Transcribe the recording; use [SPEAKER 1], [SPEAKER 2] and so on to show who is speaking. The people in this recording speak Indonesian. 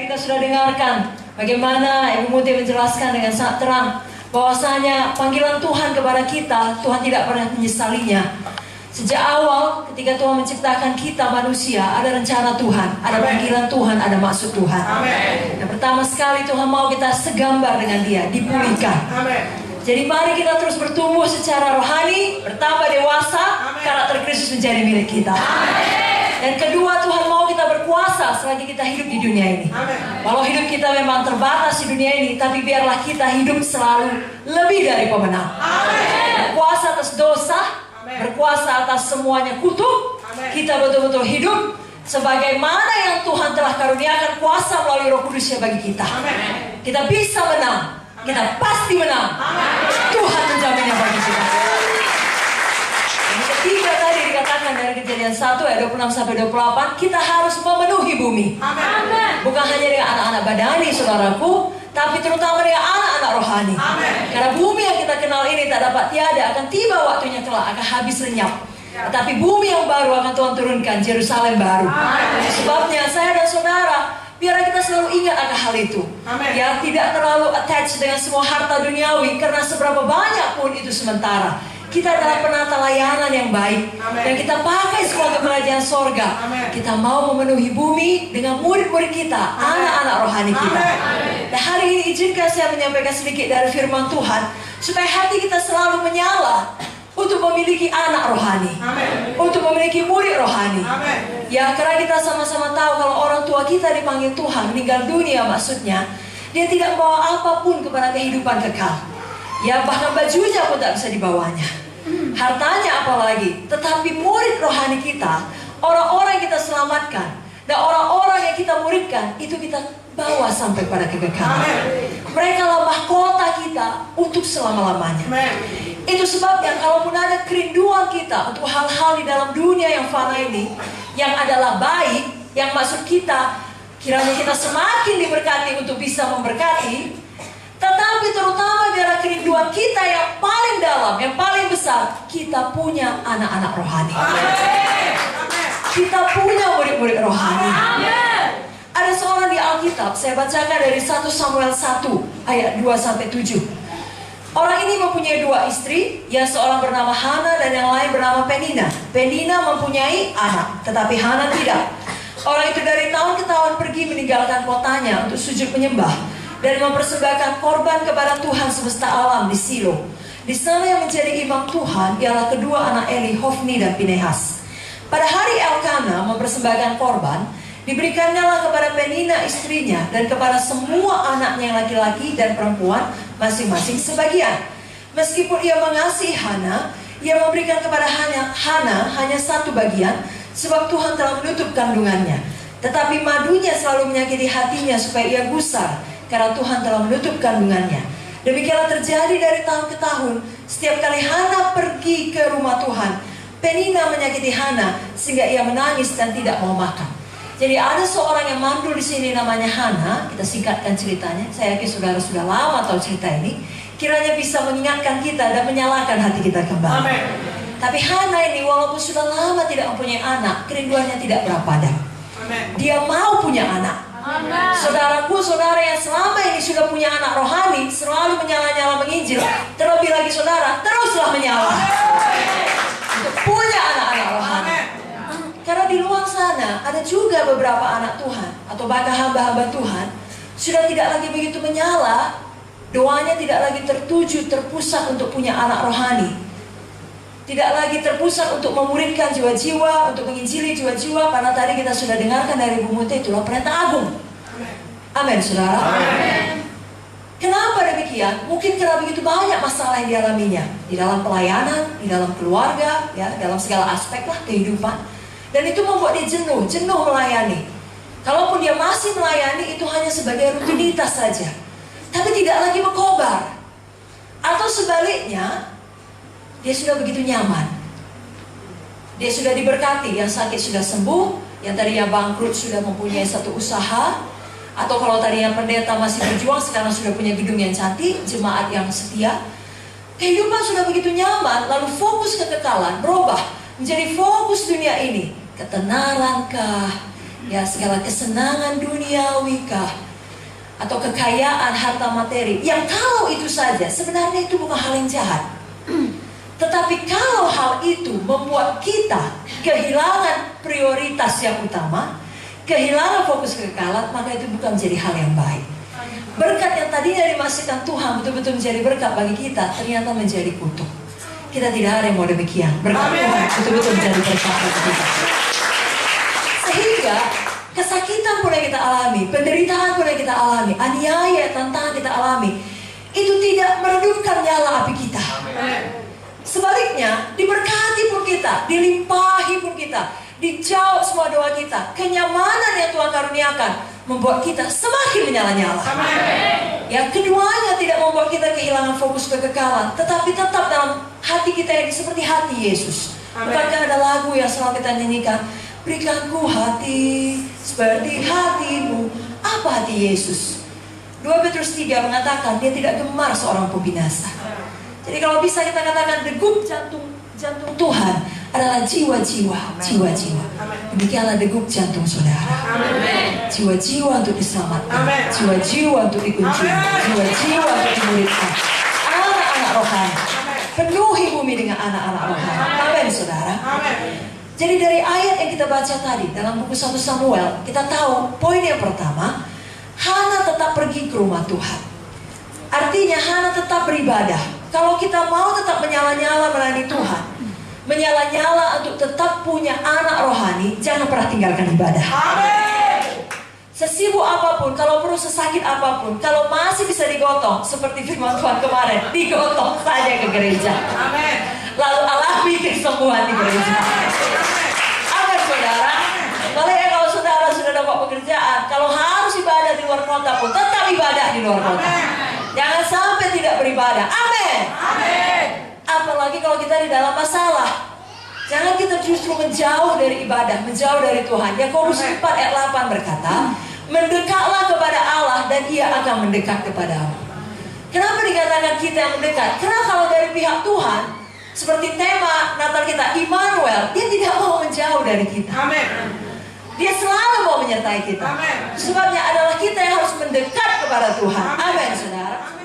[SPEAKER 1] tadi kita sudah dengarkan bagaimana Ibu Muti menjelaskan dengan sangat terang bahwasanya panggilan Tuhan kepada kita, Tuhan tidak pernah menyesalinya. Sejak awal ketika Tuhan menciptakan kita manusia, ada rencana Tuhan, ada panggilan Tuhan, ada maksud Tuhan.
[SPEAKER 2] Amen.
[SPEAKER 1] Yang pertama sekali Tuhan mau kita segambar dengan Dia, dipulihkan.
[SPEAKER 2] Amen.
[SPEAKER 1] Jadi mari kita terus bertumbuh secara rohani, bertambah dewasa, karakter Kristus menjadi milik kita. Dan kedua, Tuhan mau kita berkuasa selagi kita hidup di dunia ini. Walau hidup kita memang terbatas di dunia ini, tapi biarlah kita hidup selalu lebih dari pemenang. Berkuasa atas dosa, berkuasa atas semuanya kutuk. Kita betul-betul hidup sebagaimana yang Tuhan telah karuniakan kuasa melalui Roh Kudus-Nya bagi kita. Kita bisa menang. Kita pasti menang. Tuhan menjaminnya bagi kita. Yang ketiga tadi dikatakan dari Kejadian 1 ayat 26-28, kita harus memenuhi bumi. Bukan hanya dengan anak-anak badani, saudaraku, tapi terutama dengan anak-anak rohani. Karena bumi yang kita kenal ini tak dapat tiada, akan tiba waktunya kelak, akan habis lenyap. Tetapi bumi yang baru akan Tuhan turunkan, Yerusalem baru. Sebabnya saya dan saudara, biar kita selalu ingat akan hal itu. Ya, tidak terlalu attached dengan semua harta duniawi, karena seberapa banyak pun itu sementara. Kita adalah penata layanan yang baik, dan kita pakai semua kerajaan sorga. Kita mau memenuhi bumi dengan murid-murid kita, anak-anak rohani kita. Dan hari ini izinkan saya menyampaikan sedikit dari firman Tuhan, supaya hati kita selalu menyala untuk memiliki anak rohani, untuk memiliki murid rohani. Ya, karena kita sama-sama tahu kalau orang tua kita dipanggil Tuhan, meninggal dunia maksudnya, dia tidak membawa apapun kepada kehidupan kekal. Ya, bahkan bajunya pun tak bisa dibawanya, hartanya apalagi. Tetapi murid rohani kita, orang-orang yang kita selamatkan, dan orang-orang yang kita muridkan, itu kita bawa sampai pada kekekalan. Mereka lah mahkota kita untuk selama-lamanya. Itu sebabnya kalaupun ada kerinduan kita untuk hal-hal di dalam dunia yang fana ini, yang adalah baik, yang maksud kita, kiranya kita semakin diberkati untuk bisa memberkati. Tetapi terutama biarlah kerinduan kita yang paling dalam, yang paling besar, kita punya anak-anak rohani. Kita punya murid-murid rohani. Ada seorang di Alkitab, saya bacakan dari 1 Samuel 1 ayat 2-7. Orang ini mempunyai 2 istri, yang seorang bernama Hana dan yang lain bernama Penina. Penina mempunyai anak, tetapi Hana tidak. Orang itu dari tahun ke tahun pergi meninggalkan kotanya untuk sujud menyembah dan mempersembahkan korban kepada Tuhan semesta alam di Silo. Di sana yang menjadi imam Tuhan ialah kedua anak Eli, Hofni dan Pinehas. Pada hari Elkana mempersembahkan korban, diberikannya lah kepada Penina istrinya dan kepada semua anaknya yang laki-laki dan perempuan masing-masing sebagian. Meskipun ia mengasihi Hana, ia memberikan kepada Hana hanya 1 bagian, sebab Tuhan telah menutup kandungannya. Tetapi madunya selalu menyakiti hatinya supaya ia gusar, karena Tuhan telah menutup kandungannya. Demikianlah terjadi dari tahun ke tahun. Setiap kali Hana pergi ke rumah Tuhan, Penina menyakiti Hana sehingga ia menangis dan tidak mau makan. Jadi ada seorang yang mandul di sini namanya Hana. Kita singkatkan ceritanya. Saya yakin saudara sudah lama tahu cerita ini. Kiranya bisa mengingatkan kita dan menyalakan hati kita kembali. Amen. Tapi Hana ini walaupun sudah lama tidak mempunyai anak, kerinduannya tidak pernah padam. Dia mau punya anak. Amen. Saudaraku, saudara yang selama ini sudah punya anak rohani, selalu menyala-nyala menginjil. Terlebih lagi saudara, teruslah menyala untuk punya anak-anak rohani. Karena di luar sana ada juga beberapa anak Tuhan atau bahkan hamba-hamba Tuhan sudah tidak lagi begitu menyala, doanya tidak lagi tertuju, terpusat untuk punya anak rohani, tidak lagi terpusat untuk memuridkan jiwa-jiwa, untuk menginjili jiwa-jiwa. Karena tadi kita sudah dengarkan dari Bu Muti, itulah perintah agung. Amin, saudara. Amen. Kenapa demikian? Mungkin karena begitu banyak masalah yang dialaminya di dalam pelayanan, di dalam keluarga, ya, dalam segala aspek lah kehidupan. Dan itu membuat dia jenuh melayani. Kalaupun dia masih melayani, itu hanya sebagai rutinitas saja, tapi tidak lagi berkobar. Atau sebaliknya, dia sudah begitu nyaman. Dia sudah diberkati, yang sakit sudah sembuh, yang tadinya bangkrut sudah mempunyai satu usaha. Atau kalau tadinya pendeta masih berjuang, sekarang sudah punya gedung yang cantik, jemaat yang setia. Kehidupan sudah begitu nyaman, lalu fokus kekekalan berubah menjadi fokus dunia ini. Ketenarankah, Ya, segala kesenangan duniawi kah, atau kekayaan harta materi, yang kalau itu saja sebenarnya itu bukan hal yang jahat. Tetapi kalau hal itu membuat kita kehilangan prioritas yang utama, kehilangan fokus kekekalan, maka itu bukan menjadi hal yang baik. Berkat yang tadinya dimaksudkan Tuhan betul-betul menjadi berkat bagi kita, ternyata menjadi kutuk. Kita tidak ada yang mau demikian. Berkat Tuhan betul-betul menjadi berkat bagi kita. Sehingga kesakitan pun yang kita alami, penderitaan pun yang kita alami, aniaya, tantangan kita alami, itu tidak meredupkan nyala api kita. Sebaliknya, diberkati pun kita, dilimpahi pun kita, dijawab semua doa kita, kenyamanan yang Tuhan karuniakan membuat kita semakin menyala-nyala. Yang keduanya tidak membuat kita kehilangan fokus kekekalan, tetapi tetap dalam hati kita ini seperti hati Yesus. Bukankah ada lagu yang selalu kita nyanyikan, berikanku hati seperti hatimu. Apa hati Yesus? 2 Petrus 3 mengatakan dia tidak gemar seorang pembinasa. Jadi kalau bisa kita katakan degup jantung Tuhan adalah jiwa-jiwa. Demikianlah degup jantung saudara. Jiwa-jiwa untuk diselamatkan, jiwa-jiwa untuk dikunjungi, jiwa-jiwa untuk dimuridkan. Anak-anak rohani, penuhi bumi dengan anak-anak rohani. Amin saudara. Jadi dari ayat yang kita baca tadi dalam buku 1 Samuel, kita tahu poin yang pertama, Hana tetap pergi ke rumah Tuhan. Artinya Hana tetap beribadah. Kalau kita mau tetap menyala-nyala melayani Tuhan, menyala-nyala untuk tetap punya anak rohani, jangan pernah tinggalkan ibadah. Amin. Sesibuk apapun, kalau perlu sesakit apapun, kalau masih bisa digotong, seperti firman Tuhan kemarin, digotong saja ke gereja. Amin. Lalu alami kesembuhan di gereja. Amin saudara. Makanya kalau saudara sudah dapat pekerjaan, kalau harus ibadah di luar kota pun, tetap ibadah di luar kota. Jangan sampai tidak beribadah. Amin. Apalagi kalau kita di dalam masalah, jangan kita justru menjauh dari ibadah, menjauh dari Tuhan. Yakobus 4 ayat 8 berkata, mendekatlah kepada Allah dan Ia akan mendekat kepadamu. Kenapa dikatakan kita yang mendekat? Karena kalau dari pihak Tuhan, seperti tema Natal kita, Immanuel, Dia tidak mau menjauh dari kita. Dia selalu mau menyertai kita. Sebabnya adalah kita yang harus mendekat kepada Tuhan. Amin saudara.